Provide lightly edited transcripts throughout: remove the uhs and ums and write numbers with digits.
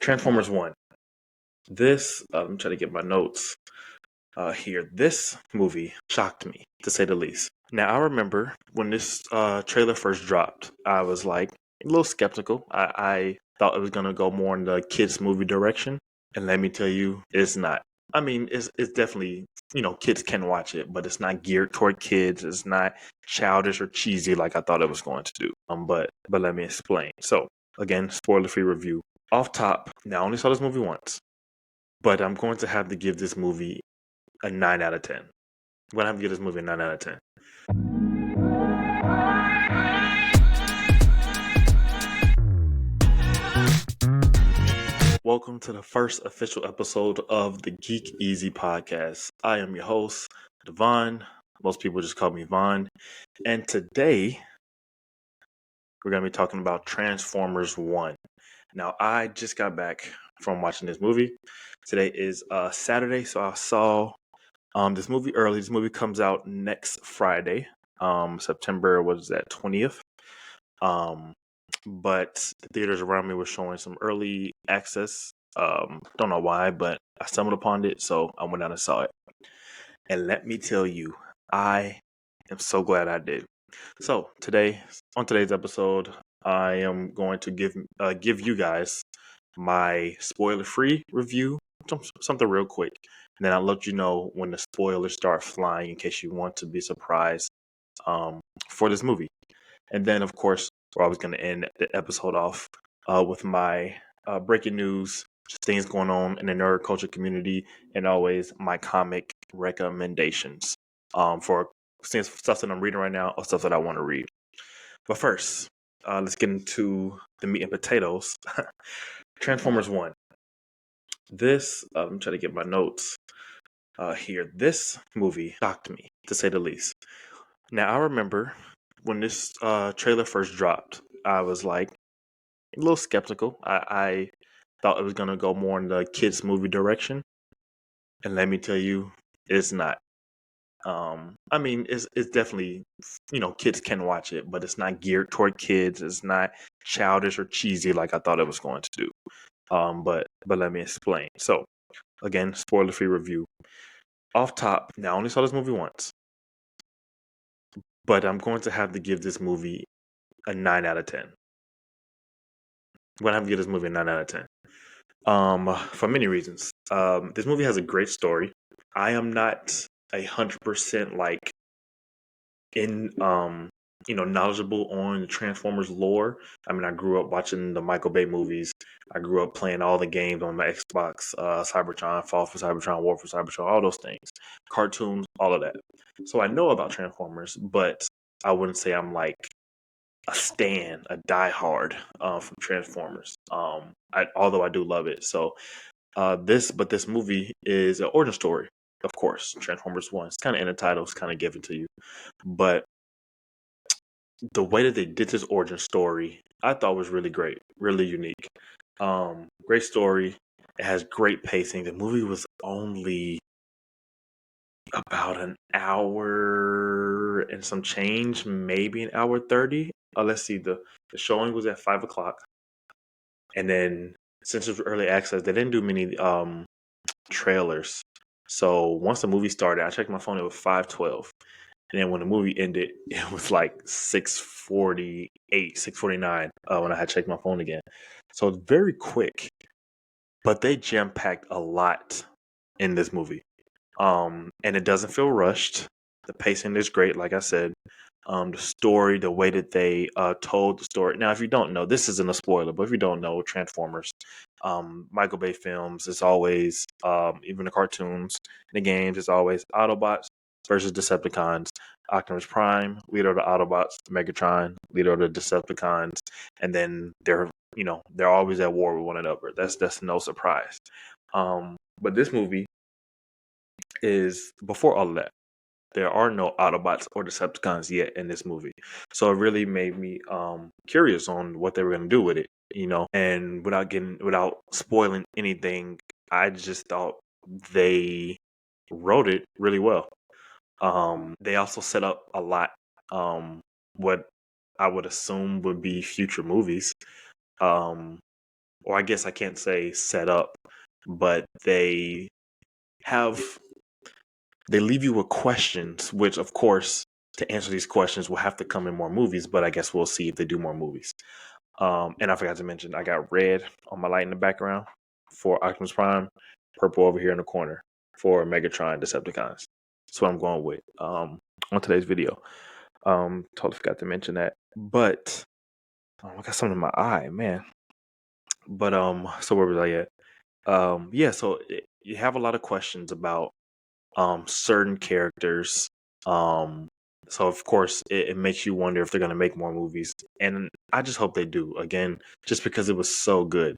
Transformers 1. I'm trying to get my notes here. This movie shocked me, to say the least. Now, I remember when this trailer first dropped, I was like a little skeptical. I thought it was going to go more in the kids' movie direction. And let me tell you, it's not. I mean, it's definitely, kids can watch it, but it's not geared toward kids. It's not childish or cheesy like I thought it was going to do. But let me explain. So, again, spoiler-free review. Off top, now I only saw this movie once, but I'm going to have to give this movie a 9 out of 10. I'm going to have to give this movie a 9 out of 10. Welcome to the first official episode of the GeekEazy podcast. I am your host, Devon. Most people just call me Vaughn. And today, we're going to be talking about Transformers 1. Now, I just got back from watching this movie. Today is Saturday, so I saw this movie early. This movie comes out next Friday, September, 20th. But the theaters around me were showing some early access. Don't know why, but I stumbled upon it, so I went out and saw it. And let me tell you, I am so glad I did. So on today's episode, I am going to give you guys my spoiler-free review, something real quick, and then I'll let you know when the spoilers start flying in case you want to be surprised for this movie. And then, of course, we're always going to end the episode off with my breaking news, just things going on in the nerd culture community, and always my comic recommendations for stuff that I'm reading right now or stuff that I want to read. But first, let's get into the meat and potatoes. Transformers 1. I'm trying to get my notes here. This movie shocked me, to say the least. Now, I remember when this trailer first dropped, I was like a little skeptical. I thought it was going to go more in the kids' movie direction. And let me tell you, it's not. I mean, it's definitely, kids can watch it, but it's not geared toward kids. It's not childish or cheesy like I thought it was going to do. But let me explain. So, again, spoiler-free review. Off top, now I only saw this movie once, but I'm going to have to give this movie a 9 out of 10. I'm going to have to give this movie a 9 out of 10. For many reasons. This movie has a great story. I am not 100% like in knowledgeable on the Transformers lore. I mean, I grew up watching the Michael Bay movies. I grew up playing all the games on my Xbox, Cybertron, Fall for Cybertron, War for Cybertron, all those things, cartoons, all of that. So I know about Transformers, but I wouldn't say I'm like a diehard from Transformers. Although I do love it. So this movie is an origin story, of course. Transformers 1. It's kind of in the title. It's kind of given to you, but the way that they did this origin story, I thought was really great, really unique. Great story. It has great pacing. The movie was only about an hour and some change, maybe an hour 30. Let's see, the showing was at 5 o'clock. And then since it was early access, they didn't do many trailers. So once the movie started, I checked my phone, it was 5:12. And then when the movie ended, it was like 6:48, 6:49 when I had checked my phone again. So it's very quick, but they jam-packed a lot in this movie. And it doesn't feel rushed. The pacing is great, like I said. The story, the way that they told the story. Now, if you don't know, this isn't a spoiler, but if you don't know Transformers, Michael Bay films, it's always, even the cartoons, the games, it's always Autobots versus Decepticons. Optimus Prime, leader of the Autobots, Megatron, leader of the Decepticons, and then they're always at war with one another. That's no surprise. But this movie is before all of that. There are no Autobots or Decepticons yet in this movie. So it really made me curious on what they were going to do with it, and without spoiling anything, I just thought they wrote it really well. They also set up a lot, what I would assume would be future movies. or I guess I can't say set up, but they leave you with questions, which of course, to answer these questions will have to come in more movies, but I guess we'll see if they do more movies. And I forgot to mention, I got red on my light in the background for Optimus Prime, purple over here in the corner for Megatron Decepticons. That's what I'm going with on today's video. Totally forgot to mention that. But I got something in my eye, man. But so where was I at? Yeah, so you have a lot of questions about certain characters. Um, so of course it makes you wonder if they're gonna make more movies, and I just hope they do. Again, just because it was so good.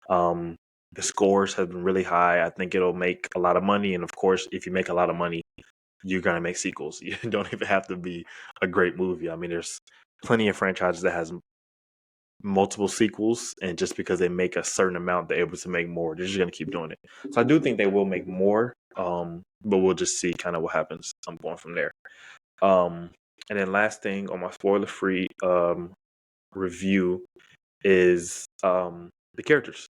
Um, the scores have been really high. I think it'll make a lot of money, and of course, if you make a lot of money, you're gonna make sequels. You don't even have to be a great movie. I mean, there's plenty of franchises that has multiple sequels, and just because they make a certain amount, they're able to make more. They're just gonna keep doing it. So I do think they will make more. But we'll just see kind of what happens. I'm going from there. And then last thing on my spoiler-free review is the characters.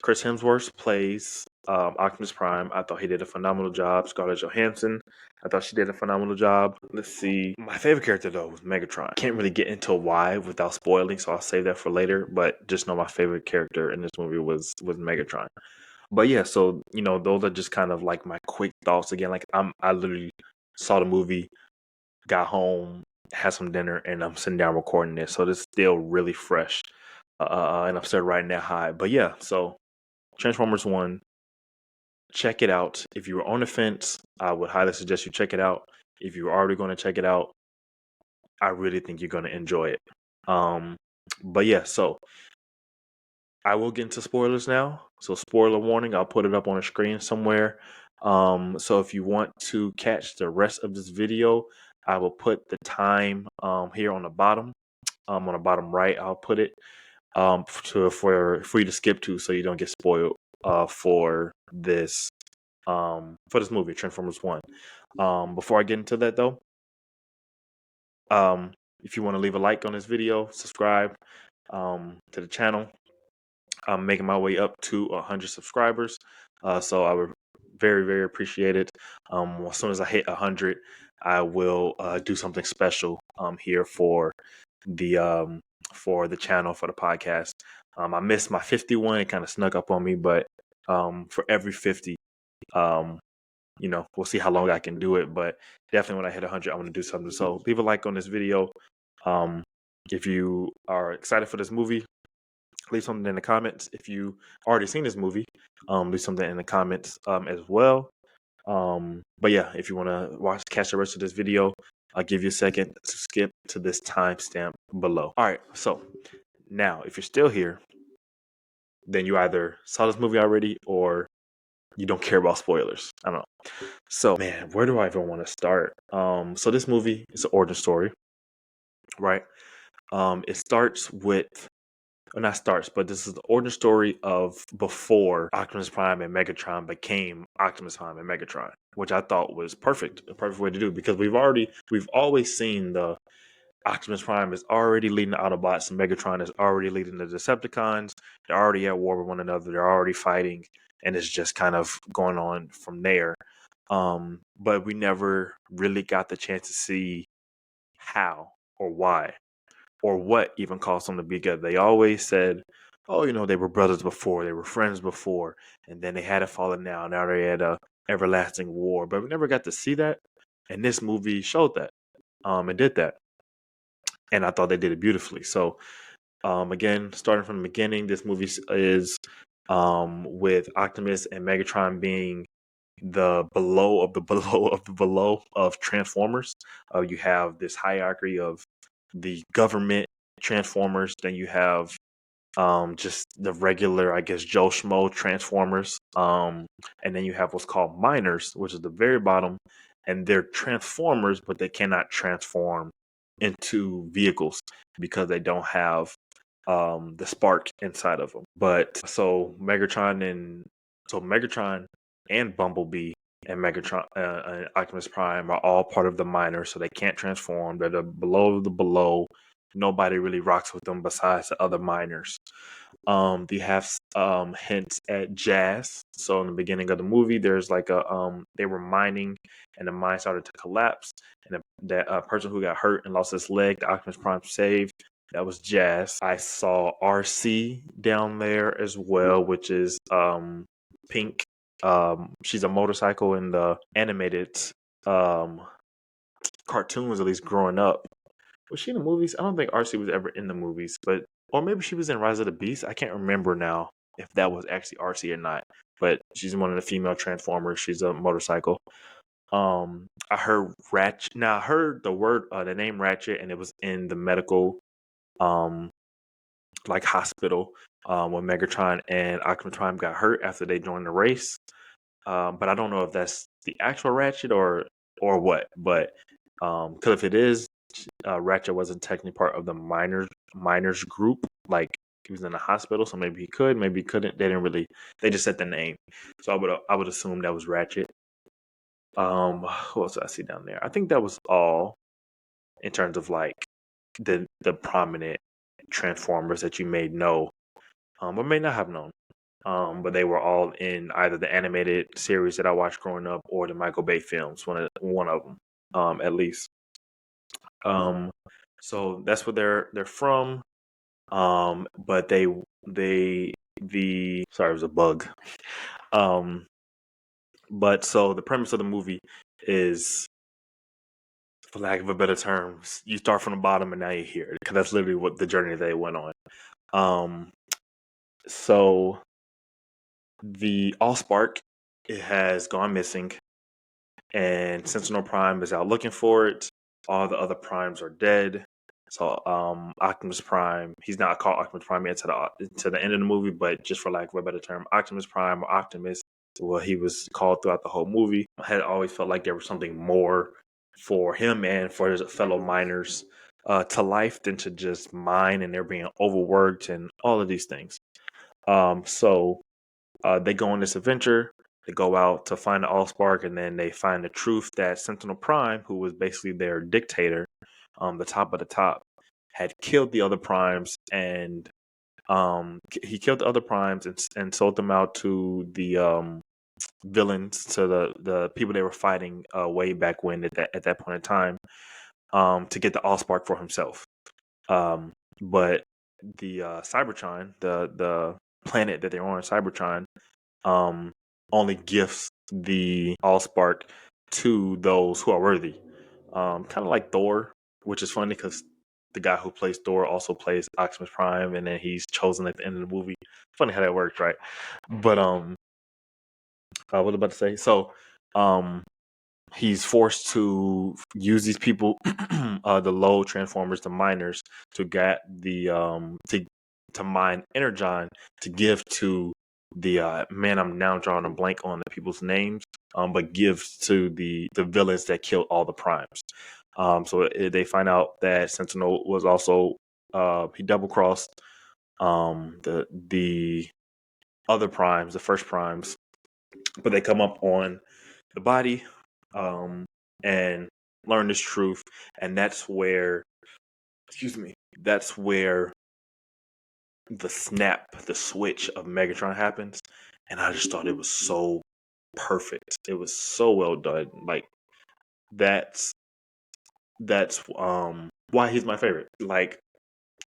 Chris Hemsworth plays Optimus Prime. I thought he did a phenomenal job. Scarlett Johansson, I thought she did a phenomenal job. Let's see. My favorite character, though, was Megatron. Can't really get into why without spoiling, so I'll save that for later. But just know my favorite character in this movie was Megatron. But yeah, so those are just kind of like my quick thoughts. Again, like I literally saw the movie, got home, had some dinner, and I'm sitting down recording this. So this is still really fresh. And I'm still riding that high. But yeah, so Transformers 1, check it out. If you're on the fence, I would highly suggest you check it out. If you're already going to check it out, I really think you're going to enjoy it. But yeah, so I will get into spoilers now. So spoiler warning, I'll put it up on the screen somewhere. So if you want to catch the rest of this video, I will put the time here on the bottom. On the bottom right, I'll put it for you to skip to, so you don't get spoiled for this movie, Transformers 1. Before I get into that though, if you want to leave a like on this video, subscribe to the channel. I'm making my way up to 100 subscribers, so I would very, very appreciate it. As soon as I hit 100, I will do something special here for the channel, for the podcast. I missed my 51; it kind of snuck up on me, but for every 50, we'll see how long I can do it. But definitely, when I hit 100, I want to do something. So leave a like on this video. If you are excited for this movie, leave something in the comments. If you already seen this movie, leave something in the comments as well. But yeah, if you want to catch the rest of this video, I'll give you a second to skip to this timestamp below. All right, so now if you're still here, then you either saw this movie already or you don't care about spoilers. I don't know. So man, where do I even want to start? So this movie is an origin story, right? It starts with not starts, but this is the origin story of before Optimus Prime and Megatron became Optimus Prime and Megatron, which I thought was perfect, a perfect way to do, because we've always seen the Optimus Prime is already leading the Autobots, and Megatron is already leading the Decepticons. They're already at war with one another. They're already fighting, and it's just kind of going on from there. But we never really got the chance to see how or why or what even caused them to be good. They always said, oh, they were brothers before, they were friends before, and then they had a falling out. Now they had a everlasting war. But we never got to see that. And this movie showed that. It did that. And I thought they did it beautifully. So again, starting from the beginning, this movie is with Optimus and Megatron being the below of the below of the below of Transformers. You have this hierarchy of the government Transformers, then you have just the regular, I guess, Joe Schmo Transformers, and then you have what's called miners, which is the very bottom, and they're Transformers, but they cannot transform into vehicles because they don't have the spark inside of them. But so Megatron and Bumblebee and Megatron and Optimus Prime are all part of the miners, so they can't transform. They're the below of the below. Nobody really rocks with them besides the other miners. They have hints at jazz. So in the beginning of the movie, there's like they were mining, and the mine started to collapse, and that person who got hurt and lost his leg, the Optimus Prime saved. That was jazz. I saw RC down there as well, which is Pink. She's a motorcycle in the animated um cartoons, at least growing up. Was she in the movies? I don't think RC was ever in the movies, but or maybe she was in Rise of the Beast. I can't remember now if that was actually RC or not. But she's one of the female Transformers. She's a motorcycle. I heard Ratchet. Now I heard the name Ratchet, and it was in the medical, um, like hospital, when Megatron and Optimus Prime got hurt after they joined the race. But I don't know if that's the actual Ratchet or what. But because if it is, Ratchet wasn't technically part of the miners group. Like he was in the hospital, so maybe he could, maybe he couldn't. They didn't really. They just said the name, so I would assume that was Ratchet. Who else did I see down there? I think that was all in terms of like the prominent Transformers that you may know, or may not have known. But they were all in either the animated series that I watched growing up or the Michael Bay films. One of them, at least. Um, so that's where they're from. But they the sorry, it was a bug. Um, but so the premise of the movie is, for lack of a better term, you start from the bottom and now you're here, because that's literally what the journey they went on. Um, so the Allspark, it has gone missing, and Sentinel Prime is out looking for it. All the other primes are dead. So Optimus Prime, he's not called Optimus Prime yet to the end of the movie, but just for lack of a better term, Optimus Prime or Optimus, well, he was called throughout the whole movie. I had always felt like there was something more for him and for his fellow miners to life than to just mine, and they're being overworked and all of these things. So they go on this adventure. They go out to find the Allspark, and then they find the truth that Sentinel Prime, who was basically their dictator, the top of the top, had killed the other primes, and he killed the other primes and sold them out to the villains, to the people they were fighting way back when at that point in time, to get the Allspark for himself. But the Cybertron, the planet that they're on, Cybertron, um, only gifts the Allspark to those who are worthy. Kind of like Thor, which is funny because the guy who plays Thor also plays Optimus Prime, and then he's chosen at the end of the movie. Funny how that works, right? But what was I about to say? So, um, he's forced to use these people, the low Transformers, the miners, to get the to mine Energon to give to the man. I'm now drawing a blank on the people's names, but gives to the villains that killed all the primes. So they find out that Sentinel was also he double crossed the other primes, the first primes, but they come up on the body, um, and learn this truth, and that's where, excuse me, that's where the switch of Megatron happens, and I just thought it was so perfect. It was so well done. Like that's why he's my favorite. Like,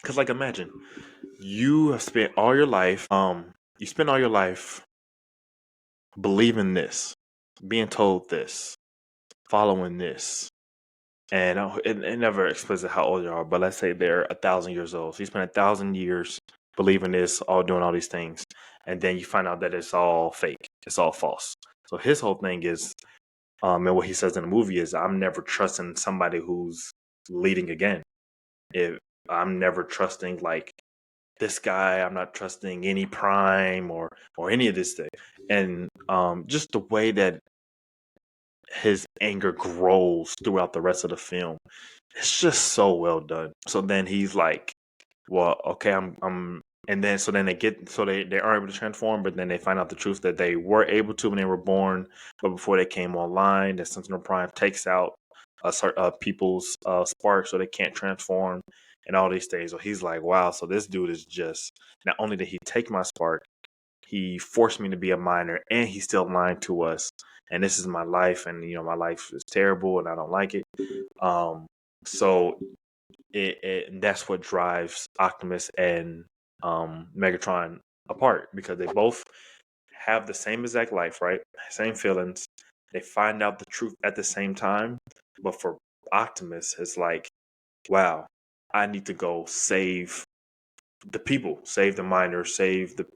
cause like imagine you have spent all your life, you spend all your life believing this, being told this, following this. And it never explicit how old they are, but let's say they're 1,000 years old. So you spend 1,000 years believing this, all doing all these things, and then you find out that it's all fake, it's all false. So his whole thing is, and what he says in the movie is, "I'm never trusting somebody who's leading again. If I'm never trusting like this guy, I'm not trusting any Prime or any of this thing." And just the way that his anger grows throughout the rest of the film, it's just so well done. So then he's like, well, okay, I'm and then so then they are able to transform, but then they find out the truth that they were able to when they were born, but before they came online, that Sentinel Prime takes out people's spark, so they can't transform. and all these things. So he's like, wow, so this dude is just, not only did he take my spark, he forced me to be a miner, and he's still lying to us. And this is my life, and my life is terrible, and I don't like it. So that's what drives Optimus and Megatron apart, because they both have the same exact life, right? Same feelings. They find out the truth at the same time. But for Optimus, it's like, wow, I need to go save the people, save the miners, save the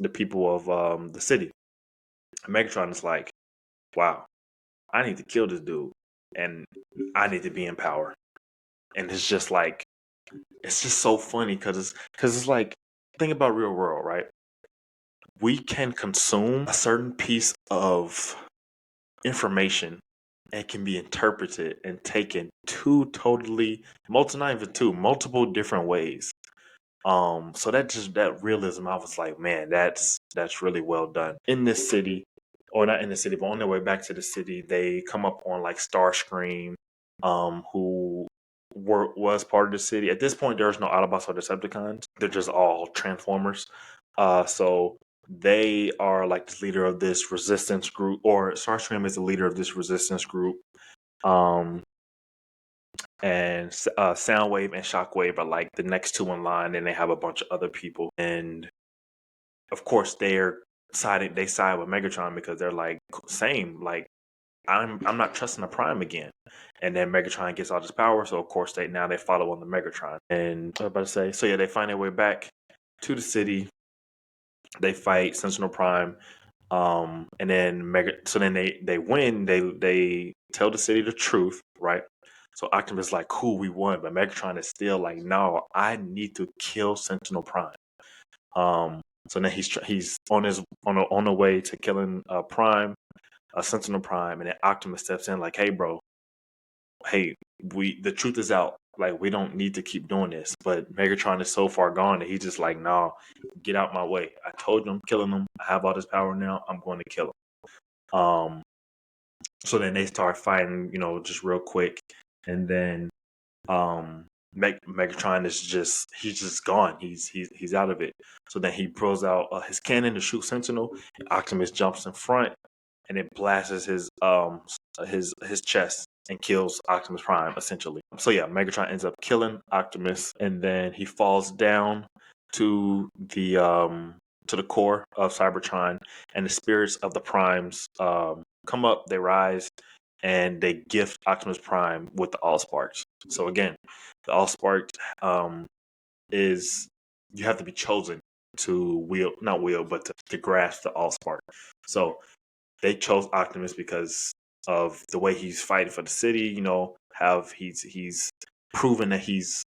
people of the city. Megatron is like, wow, I need to kill this dude, and I need to be in power. And it's just like, it's just so funny because it's like, think about real world, right? We can consume a certain piece of information and can be interpreted and taken two totally not even two, multiple different ways. So that realism, I was like, man, that's really well done. In this city, or not in the city, but on their way back to the city, they come up on like Starscream, who was part of the city. At this point, there's no Autobots or Decepticons. They're just all Transformers. So they are like the leader of this resistance group, or Starscream is the leader of this resistance group. Um, and Soundwave and Shockwave are like the next two in line, and they have a bunch of other people. And of course, they side with Megatron because they're like, same, like, I'm not trusting the Prime again. And then Megatron gets all this power, so of course they follow on the Megatron. And I was about to say, so yeah, they find their way back to the city. They fight Sentinel Prime. And then so then they win. They tell the city the truth, right? So Optimus is like, cool, we won, but Megatron is still like, no, I need to kill Sentinel Prime. So then he's on the way to killing Prime, Sentinel Prime, and then Optimus steps in like, hey, bro, hey, the truth is out. Like, we don't need to keep doing this. But Megatron is so far gone that he's just like, no, get out my way. I told you I'm killing him. I have all this power now. I'm going to kill him. So then they start fighting, just real quick, and then Megatron is he's just gone. He's out of it. So then he pulls out his cannon to shoot Sentinel. And Optimus jumps in front, and it blasts his chest and kills Optimus Prime essentially. So yeah, Megatron ends up killing Optimus, and then he falls down to the core of Cybertron, and the spirits of the Primes come up, they rise, and they gift Optimus Prime with the Allsparks. So again, the Allspark is, you have to be chosen to not wield, but to grasp the Allspark. So they chose Optimus because of the way he's fighting for the city. He's proven that he's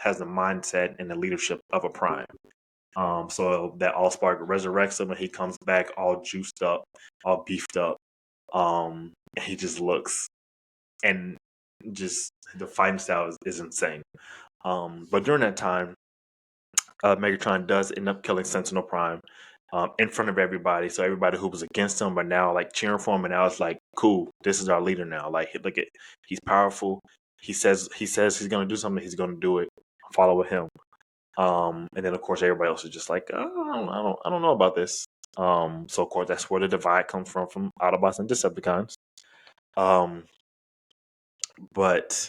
has the mindset and the leadership of a Prime. So that Allspark resurrects him, and he comes back all juiced up, all beefed up. He just looks, and just the fighting style is insane. But during that time, Megatron does end up killing Sentinel Prime in front of everybody. So everybody who was against him are now like cheering for him, and now it's like, cool, this is our leader now. Like, look at, he's powerful. He says he's gonna do something. He's gonna do it. Follow him. And then of course everybody else is just like, I don't know about this. So of course that's where the divide comes from Autobots and Decepticons. But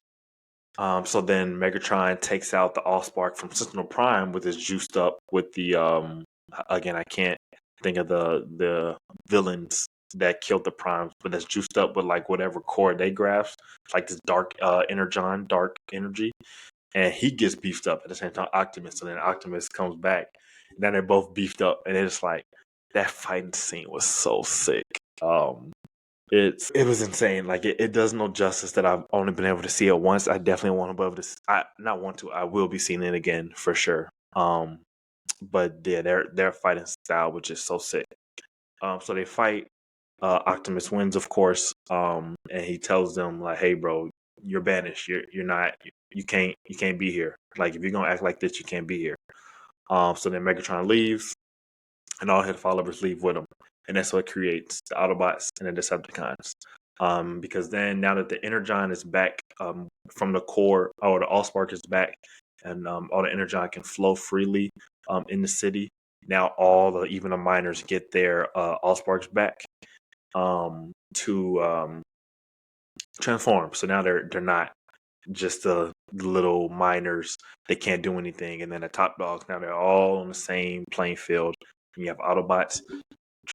so then Megatron takes out the Allspark from Sentinel Prime with his juiced up with the again, I can't think of the villains that killed the Primes, but that's juiced up with like whatever core they grasp, like this dark dark energy. And he gets beefed up at the same time, Optimus, and then Optimus comes back. And then they're both beefed up, and it's like, that fighting scene was so sick. It was insane. Like, it does no justice that I've only been able to see it once. I definitely want to be able to. I will be seeing it again for sure. But yeah, their fighting style was just so sick. So they fight. Optimus wins, of course. And he tells them like, "Hey, bro, you're banished. You're not. You can't be here. Like, if you're gonna act like this, you can't be here." So then Megatron leaves, and all his followers leave with him, and that's what creates the Autobots and the Decepticons. Because then now that the Energon is back from the core, or the Allspark is back, and all the energon can flow freely in the city. Now even the miners get their allsparks back to transform. So now they're not just the little miners. They can't do anything, and then the top dogs, now they're all on the same playing field. And you have Autobots.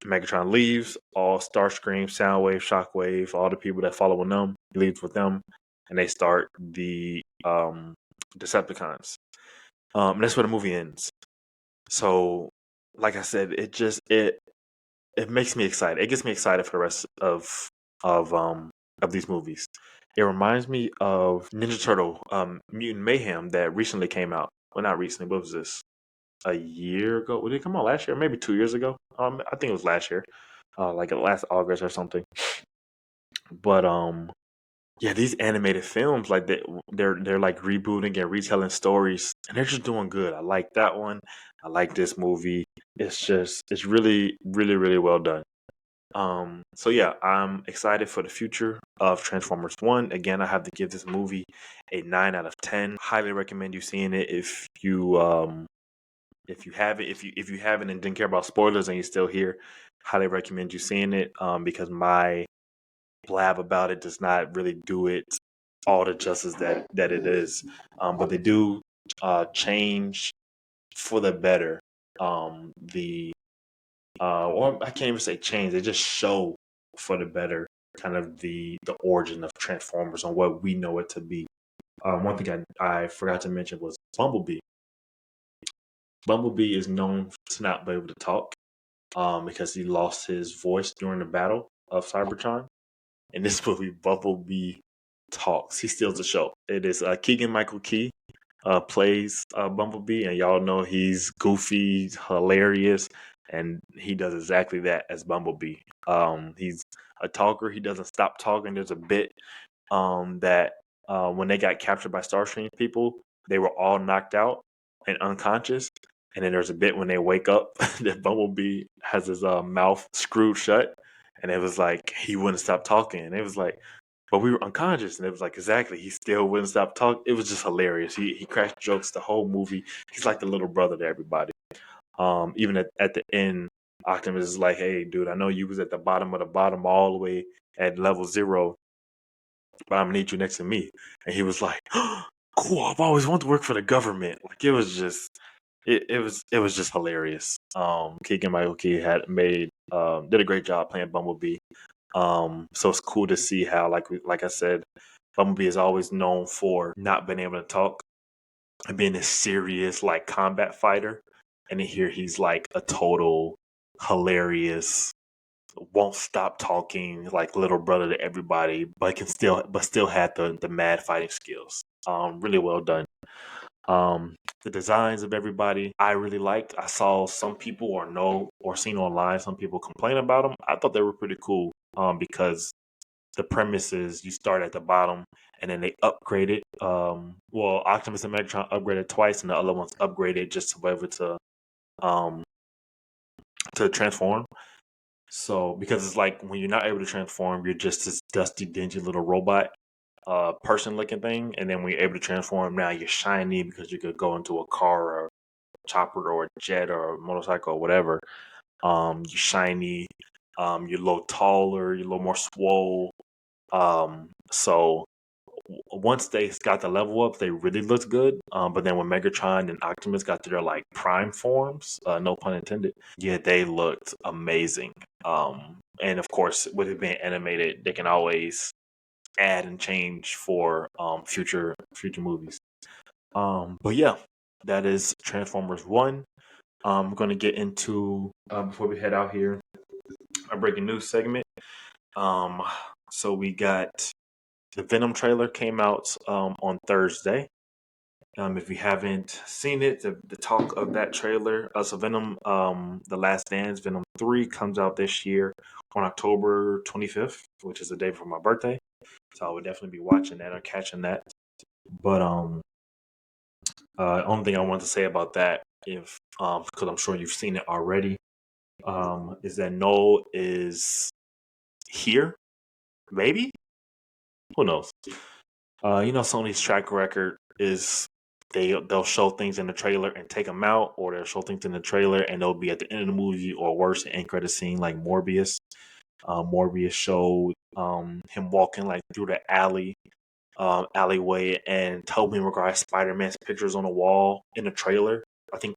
Megatron leaves, all Starscream, Soundwave, Shockwave, all the people that follow them, he leaves with them, and they start the Decepticons. And that's where the movie ends. So, like I said, it makes me excited. It gets me excited for the rest of these movies. It reminds me of Ninja Turtle Mutant Mayhem that recently came out. Well, not recently. What was this? A year ago? Did it come out last year? Maybe 2 years ago. I think it was last year, like last August or something. But yeah, these animated films, like they're like rebooting and retelling stories, and they're just doing good. I like that one. I like this movie. It's really, really, really well done. So yeah, I'm excited for the future of Transformers 1. Again, I have to give this movie a 9 out of 10. Highly recommend you seeing it if you haven't, if you haven't and didn't care about spoilers and you're still here. Highly recommend you seeing it because my blab about it does not really do it all the justice that it is. But they do change for the better. The or I can't even say change. They just show for the better kind of the origin of Transformers and what we know it to be. One thing I forgot to mention was Bumblebee. Bumblebee is known to not be able to talk because he lost his voice during the battle of Cybertron. In this movie, Bumblebee talks. He steals the show. It is Keegan Michael Key plays Bumblebee, and y'all know he's goofy, hilarious, and he does exactly that as Bumblebee. He's a talker. He doesn't stop talking. There's a bit that when they got captured by Starscream people, they were all knocked out and unconscious. And then there's a bit when they wake up that Bumblebee has his mouth screwed shut, and it was like he wouldn't stop talking. And it was like, but we were unconscious, and it was like exactly he still wouldn't stop talking. It was just hilarious. He cracked jokes the whole movie. He's like the little brother to everybody. Even at the end, Optimus is like, "Hey, dude, I know you was at the bottom of the bottom all the way at level 0, but I'm gonna need you next to me." And he was like, "Cool, I've always wanted to work for the government." Like it was just, it was just hilarious. Keegan Michael Key had made did a great job playing Bumblebee. So it's cool to see how, like I said, Bumblebee is always known for not being able to talk and being a serious like combat fighter, and then here he's like a total hilarious, won't stop talking like little brother to everybody, but still had the mad fighting skills. Really well done. The designs of everybody I really liked. I saw some people or seen online some people complain about them. I thought they were pretty cool. Because the premise is you start at the bottom and then they upgrade it. Well, Optimus and Megatron upgraded twice, and the other one's upgraded just to be able um to transform. So because it's like when you're not able to transform, you're just this dusty, dingy little robot person looking thing, and then when you're able to transform, now you're shiny because you could go into a car or a chopper or a jet or a motorcycle or whatever. You're shiny, you're a little taller, you're a little more swole. So once they got the level up, they really looked good. But then when Megatron and Optimus got to their like prime forms, no pun intended, yeah, they looked amazing. And of course, with it being animated, they can always add and change for future movies. But yeah, that is Transformers 1. I'm going to get into before we head out here a breaking news segment. So we got the Venom trailer came out on Thursday. If you haven't seen it, the talk of that trailer, so Venom, The Last Dance, Venom 3 comes out this year on October 25th, which is the day before my birthday. So I would definitely be watching that or catching that. But only thing I want to say about that, if because I'm sure you've seen it already, is that Noel is here. Maybe, who knows? Sony's track record is they'll show things in the trailer and take them out, or they'll show things in the trailer and they'll be at the end of the movie, or worse, an end credit scene like Morbius. Morbius showed him walking like through the alleyway, and Tobey Maguire Spider-Man's pictures on the wall in the trailer. I think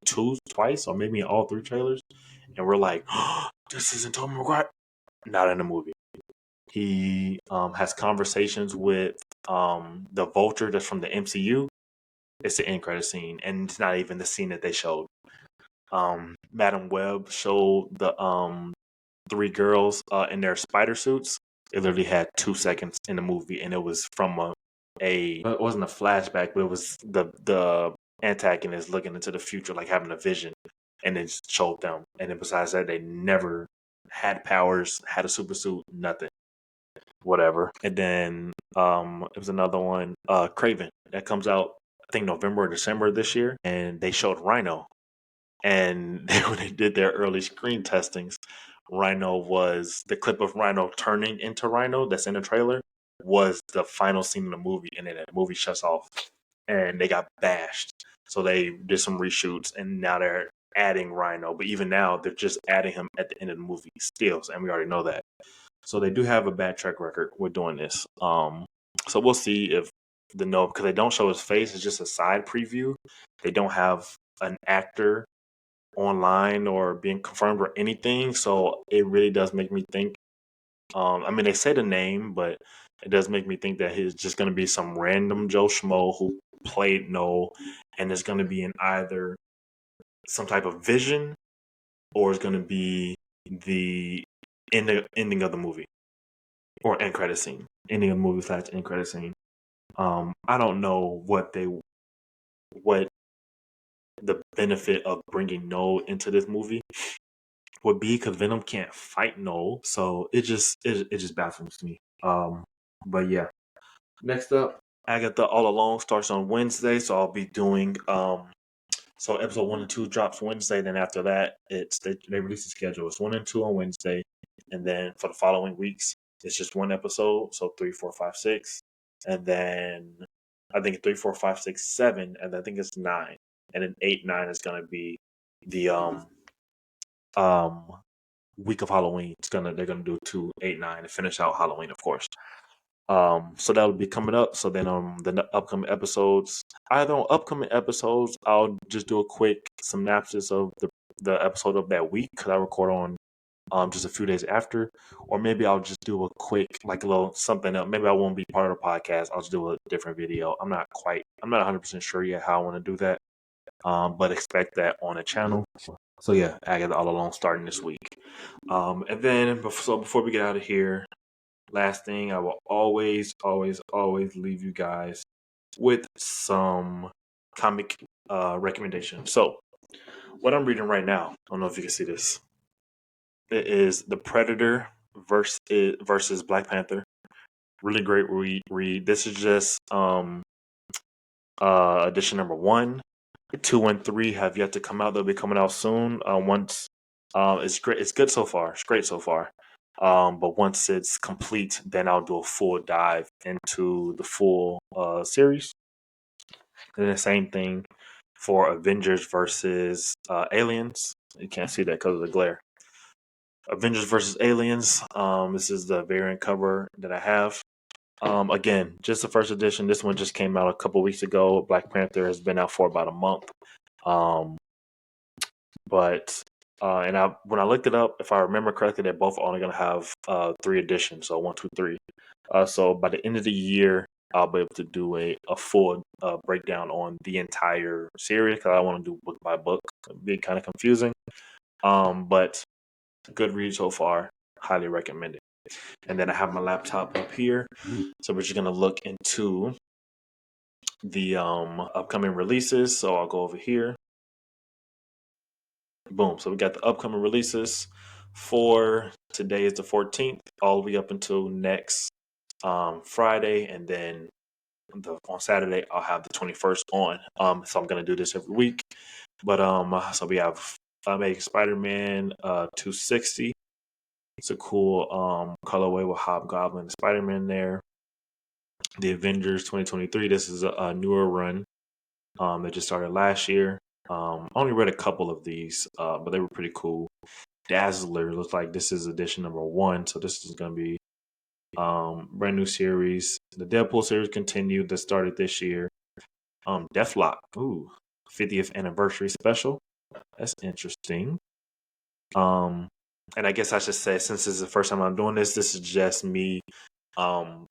twice, or maybe in all three trailers. And we're like, oh, this isn't Tobey Maguire. Not in the movie. He has conversations with the Vulture that's from the MCU. It's the end credit scene, and it's not even the scene that they showed. Madam Web showed the three girls in their spider suits. It literally had 2 seconds in the movie, and it was from it wasn't a flashback, but it was the antagonist looking into the future, like having a vision, and it showed them. And then besides that, they never had powers, had a super suit, nothing, whatever. And then it was another one, Craven, that comes out I think November or December this year, and they showed Rhino. And when they did their early screen testings, Rhino was the clip of Rhino turning into Rhino that's in the trailer was the final scene in the movie, and then the movie shuts off, and they got bashed. So they did some reshoots, and now they're adding Rhino. But even now, they're just adding him at the end of the movie still, and we already know that. So they do have a bad track record with doing this. So we'll see if because they don't show his face; it's just a side preview. They don't have an actor online or being confirmed or anything. So it really does make me think. I mean, they say the name, but it does make me think that he's just going to be some random Joe Schmo who played Noel, and it's going to be in either some type of vision or it's going to be the ending of the movie or end credit scene, ending of the movie / end credit scene. I don't know what the benefit of bringing Noel into this movie would be, because Venom can't fight Noel, so it just baffles me. But yeah. Next up, Agatha All Alone starts on Wednesday, so I'll be doing so episode 1 and 2 drops Wednesday. Then after that, they release the schedule. It's 1 and 2 on Wednesday, and then for the following weeks, it's just one episode. So 3, 4, 5, 6, and then I think 3, 4, 5, 6, 7, and I think it's 9, and then 8, 9 is gonna be the week of Halloween. They're gonna do 2, 8, 9 and finish out Halloween, of course. So that'll be coming up. So then the upcoming episodes, either on upcoming episodes, I'll just do a quick synopsis of the episode of that week, because I record on just a few days after, or maybe I'll just do a quick, like a little something else. Maybe I won't be part of the podcast. I'll just do a different video. I'm not 100% sure yet how I want to do that. But expect that on the channel. So yeah, Agatha All Alone starting this week. And then before we get out of here, last thing, I will always leave you guys with some comic recommendation. So what I'm reading right now, I don't know if you can see this. It is The Predator versus Black Panther. Really great read. This is just edition number 1. 2 and 3 have yet to come out. They'll be coming out soon. Once it's great. It's good so far. It's great so far. But once it's complete, then I'll do a full dive into the full series. And the same thing for Avengers versus Aliens. You can't see that because of the glare. Avengers versus Aliens. This is the variant cover that I have. Again, just the first edition. This one just came out a couple weeks ago. Black Panther has been out for about a month. When I looked it up, if I remember correctly, they're both only going to have 3 editions, so 1, 2, 3. So by the end of the year, I'll be able to do a full breakdown on the entire series, because I want to do book by book. It'd be kind of confusing, but good read so far. Highly recommend it. And then I have my laptop up here, so we're just going to look into the upcoming releases. So I'll go over here. Boom. So we got the upcoming releases for today is the 14th, all the way up until next Friday, and then on Saturday I'll have the 21st on. So I'm gonna do this every week. But so we have Amazing Spider-Man 260. It's a cool colorway with Hobgoblin and Spider-Man there. The Avengers 2023. This is a newer run. They just started last year. Only read a couple of these, but they were pretty cool. Dazzler looks like this is edition number 1, so this is going to be brand new series. The Deadpool series continued that started this year. Deathlock, 50th anniversary special. That's interesting. And I guess I should say, since this is the first time I'm doing this is just me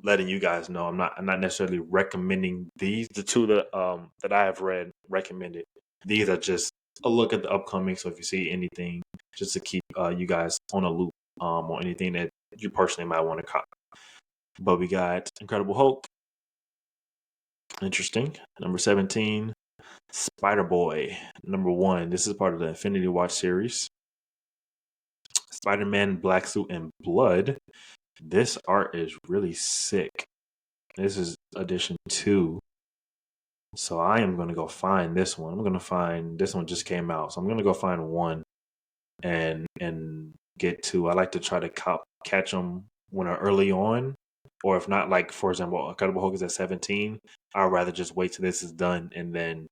letting you guys know. I'm not necessarily recommending these. The two that I have read recommended. These are just a look at the upcoming. So if you see anything, just to keep you guys on a loop on anything that you personally might want to copy. But we got Incredible Hulk. Interesting. Number 17, Spider-Boy. Number 1. This is part of the Infinity Watch series. Spider-Man Black Suit and Blood. This art is really sick. This is edition 2. So I am going to go find this one. I'm going to find this one just came out. So I'm going to go find 1 and get 2. I like to try to catch them when they're early on. Or if not, like, for example, Incredible Hulk is at 17. I'd rather just wait till this is done and then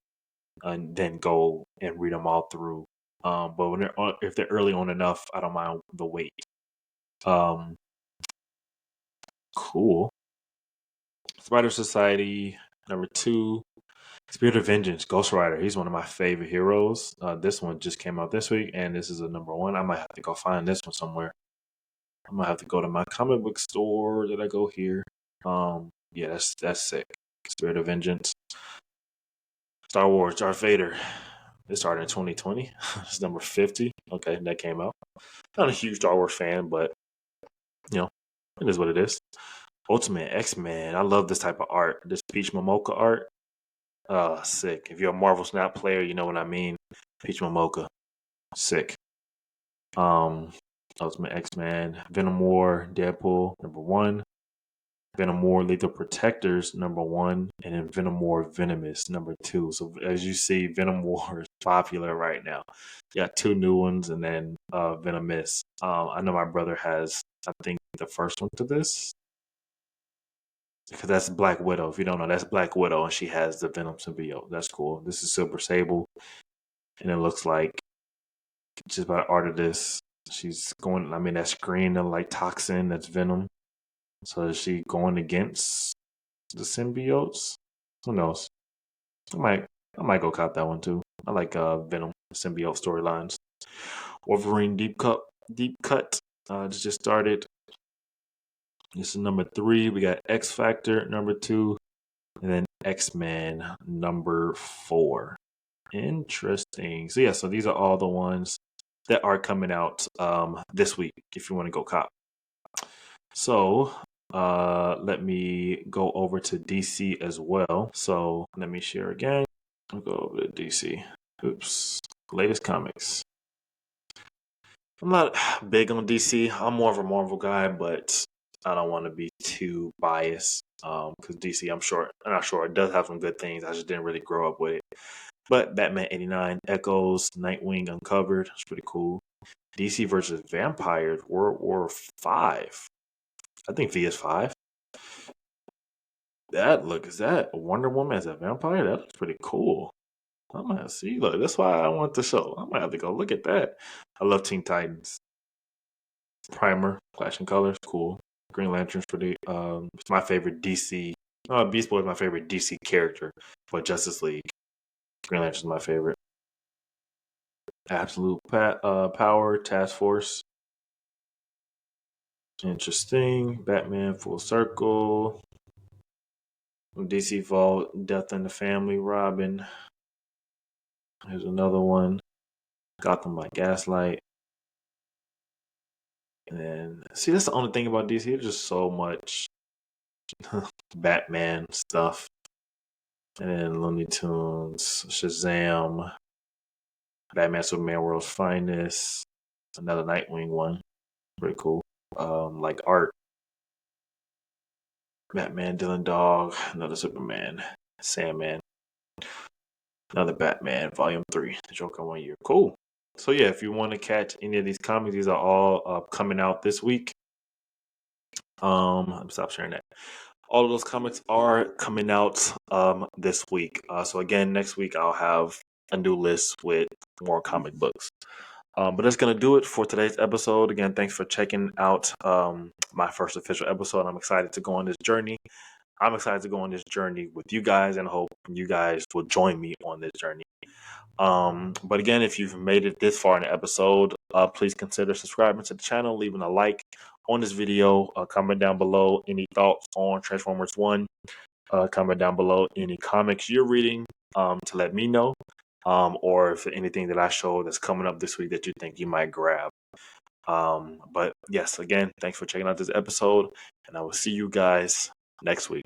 go and read them all through. But when if they're early on enough, I don't mind the wait. Cool. Spider Society, number 2. Spirit of Vengeance, Ghost Rider. He's one of my favorite heroes. This one just came out this week, and this is a number 1. I might have to go find this one somewhere. I might have to go to my comic book store. Did I go here? Yeah, that's sick. Spirit of Vengeance. Star Wars, Darth Vader. It started in 2020. It's number 50. Okay, that came out. Not a huge Star Wars fan, but it is what it is. Ultimate X-Men. I love this type of art. This Peach Momoka art. Sick. If you're a Marvel Snap player, you know what I mean. Peach Momoka. Sick. Ultimate X-Men. Venom War, Deadpool, number 1. Venom War, Lethal Protectors, number 1. And then Venom War, Venomous, number 2. So as you see, Venom War is popular right now. You got 2 new ones and then Venomous. I know my brother has, I think, the first one to this. Because that's Black Widow. If you don't know, that's Black Widow, and she has the Venom symbiote. That's cool. This is Silver Sable, and it looks like just by the art of this, she's going. I mean, that's green and like toxin. That's Venom. So is she going against the symbiotes? Who knows? I might go cop that one too. I like Venom symbiote storylines. Wolverine Deep Cut. Just started. This is number 3. We got X Factor number 2. And then X-Men number 4. Interesting. So yeah, so these are all the ones that are coming out this week if you want to go cop. So let me go over to DC as well. So let me share again. I'll go over to DC. Oops. Latest comics. I'm not big on DC. I'm more of a Marvel guy, but I don't want to be too biased. Because DC, I'm not sure it does have some good things. I just didn't really grow up with it. But Batman 89, Echoes, Nightwing Uncovered. It's pretty cool. DC versus Vampires, World War 5. I think V is 5. Is that Wonder Woman as a vampire? That looks pretty cool. I might see. Look, that's why I want the show. I might have to go look at that. I love Teen Titans. Primer, Clashing Colors, cool. Green Lantern's pretty. It's my favorite DC. Beast Boy is my favorite DC character, but Justice League, Green Lantern's my favorite. Absolute Power, Task Force. Interesting. Batman Full Circle. DC Vault, Death in the Family, Robin. Here's another one. Gotham by Gaslight. And then, see, that's the only thing about DC. There's just so much Batman stuff. And then Looney Tunes, Shazam, Batman Superman World's Finest, another Nightwing one. Pretty cool. Like art. Batman, Dylan Dog, another Superman, Sandman, another Batman, Volume 3, The Joker 1 year. Cool. So yeah, if you want to catch any of these comics, these are all coming out this week. Stop sharing that. All of those comics are coming out this week. So again, next week I'll have a new list with more comic books. But that's going to do it for today's episode. Again, thanks for checking out my first official episode. I'm excited to go on this journey. I'm excited to go on this journey with you guys, and hope you guys will join me on this journey. But again, if you've made it this far in the episode, please consider subscribing to the channel, leaving a like on this video, comment down below any thoughts on Transformers 1, comment down below any comics you're reading to let me know, or if anything that I show that's coming up this week that you think you might grab. But yes, again, thanks for checking out this episode, and I will see you guys next week.